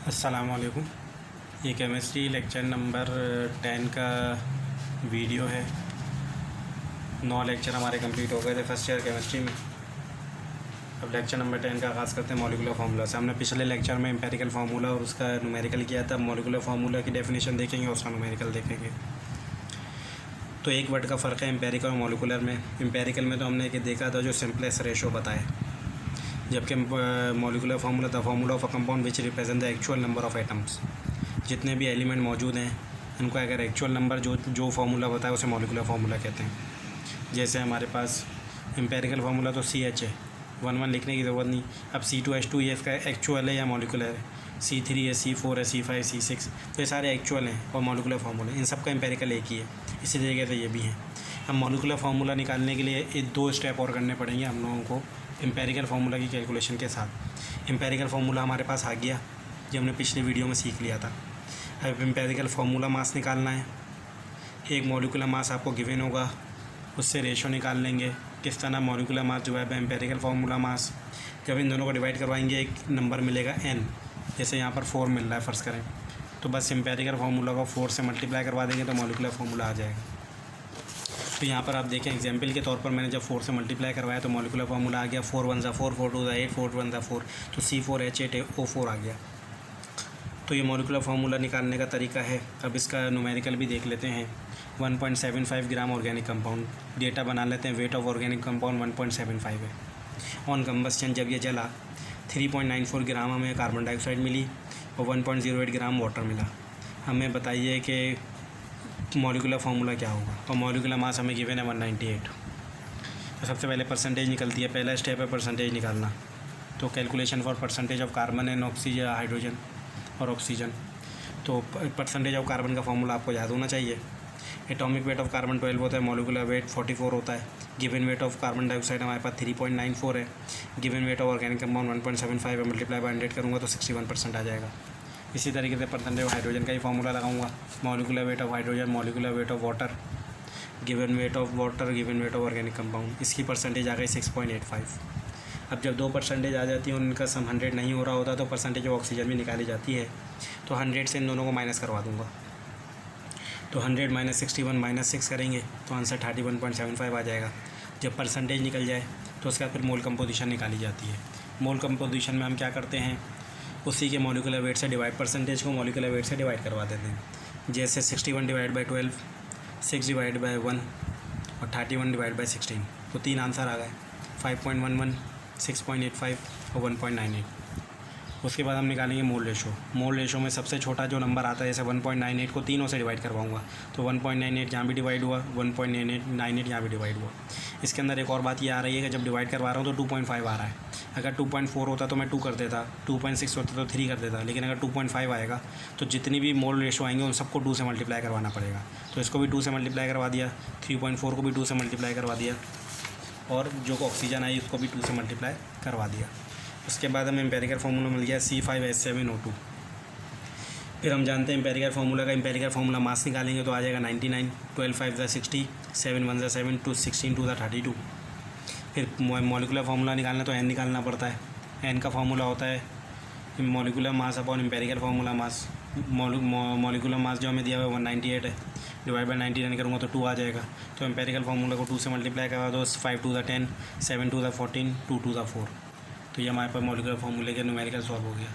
अस्सलामुअलैकुम। ये chemistry lecture number 10 का वीडियो है। 9 लेक्चर हमारे कंप्लीट हो गए थे फर्स्ट ईयर केमिस्ट्री में। अब लेक्चर नंबर 10 का आगाज़ करते हैं मॉलिक्यूलर फार्मूला से। हमने पिछले लेक्चर में एम्पेरिकल फार्मूला और उसका न्यूमेरिकल किया था। मॉलिक्यूलर फार्मूला की डेफिनेशन देखेंगे और उसका न्यूमेरिकल देखेंगे। तो एक वर्ड का फ़र्क है एम्पेरिकल और मॉलिक्यूलर में। एम्पेरिकल में तो हमने देखा था जो सिंपलेस्ट रेशो बताए, जबकि molecular formula the formula of a compound which represent the actual number of atoms. जितने भी एलिमेंट मौजूद हैं उनको अगर एक्चुअल नंबर जो फार्मूला बताए उसे मॉलिक्यूलर फार्मूला कहते हैं। जैसे हमारे पास एम्पेरिकल फार्मूला तो CH है, 1 लिखने की ज़रूरत नहीं। अब C2H2 ये इसका एक्चुअल है या मॉलिक्यूलर है, C3 है, C4 है, C5 C6, तो ये सारे एक्चुअल हैं और मॉलिक्यूलर फार्मूला, इन सब का एम्पेरिकल एक ही है। इसी तरीके से ये भी हैं। अब मॉलिक्यूलर फार्मूला निकालने के लिए 2 स्टेप और करने पड़ेंगे हम लोगों को एम्पेरिकल फार्मूला की कैलकुलेशन के साथ। एम्पेरिकल फार्मूला हमारे पास आ गया, जो हमने पिछले वीडियो में सीख लिया था। अब एम्पेरिकल फार्मूला मास निकालना है। एक मॉलिक्यूलर मास आपको गिवन होगा, उससे रेशो निकाल लेंगे। किस तरह molecular mass divide by empirical formula mass. जब इन दोनों को डिवाइड करवाएंगे एक नंबर मिलेगा n। जैसे यहाँ पर 4 मिल रहा है फ़र्ज़ करें, तो बस एम्पेरिकल फार्मूला को 4 से मल्टीप्लाई करवा देंगे तो मॉलिक्यूलर फार्मूला आ जाएगा। तो यहाँ पर आप देखें एग्जाम्पल के तौर पर मैंने जब 4 से मल्टीप्लाई करवाया तो मॉलिक्यूलर फार्मूला आ गया 4 1 ज़ा 4, 4 2 ज़ा 8, 4 1 ज़ा 4, तो C4H8O4 आ गया। तो ये मॉलिक्यूलर फार्मूला निकालने का तरीका है। अब इसका न्यूमेरिकल भी देख लेते हैं। 1.75 ग्राम ऑर्गेनिक कंपाउंड, डेटा बना लेते हैं। वेट ऑफ ऑर्गेनिक कंपाउंड 1.75 है। ऑन कंबस्शन जब ये जला 3.94 ग्राम हमें कार्बन डाइऑक्साइड मिली और 1.08 ग्राम वाटर मिला। हमें बताइए कि मॉलिक्यूलर फार्मूला क्या होगा। और मॉलिक्यूलर मास हमें गिवन है 198। तो सबसे पहले परसेंटेज निकलती है। पहला स्टेप है परसेंटेज निकालना। तो calculation for percentage of carbon and oxygen, hydrogen और ऑक्सीजन। तो परसेंटेज ऑफ कार्बन का फार्मूला आपको याद होना चाहिए। एटॉमिक वेट ऑफ कार्बन 12 होता है, मॉलिक्यूलर वेट 44 होता है। Given weight of carbon dioxide हमारे पास 3.94 है। Given weight of organic compound 1.75 है। मल्टीप्लाई बाय 100 करूँगा तो 61% आ जाएगा। इसी तरीके से परसेंटेज ऑफ हाइड्रोजन का ही फार्मूला लगाऊंगा। Molecular weight of hydrogen, molecular weight of water, given weight of water, given weight of organic compound. इसकी परसेंटेज आ गई 6.85। अब जब 2 परसेंटेज आ जाती है और उनका सम 100 नहीं हो रहा होता तो परसेंटेज ऑफ ऑक्सीजन भी निकाली जाती है। तो 100 से इन दोनों को माइनस करवा दूँगा। तो 100 - 61 - 6 करेंगे तो आंसर 31.75 आ जाएगा। जब परसेंटेज निकल जाए तो उसके बाद फिर मोल कंपोजिशन निकाली जाती है। मोल कंपोजिशन में हम क्या करते हैं, उसी के मॉलिक्यूलर वेट से डिवाइड, परसेंटेज को मॉलिक्यूलर वेट से डिवाइड करवा देते हैं। जैसे 61 डिवाइड बाई 12, 6 डिवाइड बाई 1 और 31 डिवाइड बाई 16। तो 3 आंसर आ गए, 5.11, 6.85 और 1.98। उसके बाद हम निकालेंगे मोल रेशो। मोल रेशो में सबसे छोटा जो नंबर आता है, जैसे 1.98 को 3 से डिवाइड करवाऊंगा तो 1.98 यहाँ भी डिवाइड हुआ, 1.98 यहाँ भी डिवाइड हुआ। इसके अंदर एक और बात ये आ रही है कि जब डिवाइड करवा रहा हूँ तो 2.5 आ रहा है। अगर 2.4 होता तो मैं 2 कर देता, 2.6 होता तो 3 कर देता, लेकिन अगर 2.5 आएगा तो जितनी भी मोल रेशो आएंगे उन सबको 2 से मल्टीप्लाई करवाना पड़ेगा। तो इसको भी 2 से मल्टीप्लाई करवा दिया, 3.4 को भी 2 से मल्टीप्लाई करवा दिया और जो ऑक्सीजन आई उसको भी 2 से मल्टीप्लाई करवा दिया। उसके बाद हमें एम्पेरिकल फार्मूला मिल गया C5H7O2। फिर हम जानते हैं एम्पेरिकल फार्मूला का। एम्पेरिकल फार्मूला मास निकालेंगे तो आ जाएगा 99, 12 5 ज़ा 60, 7 1 ज़ा 7, 2 16 2 ज़ा 32। फिर मॉलिक्यूलर फार्मूला निकालना तो n निकालना पड़ता है। n का फार्मूला होता है molecular mass upon empirical formula mass. Molecular mass जो हमें दिया हुआ है 198 है, डिवाइड बाई 99 करूँगा तो 2 आ जाएगा। तो एम्पेरिकल फार्मूला को 2 से मल्टीप्लाई करवा दो, 5 2 ज़ा 10, 7 2 ज़ा 14, 2 2 ज़ा 4। तो ये हमारे पास मॉलिक्यूलर फार्मूले के न्यूमेरिकल सॉल्व हो गया।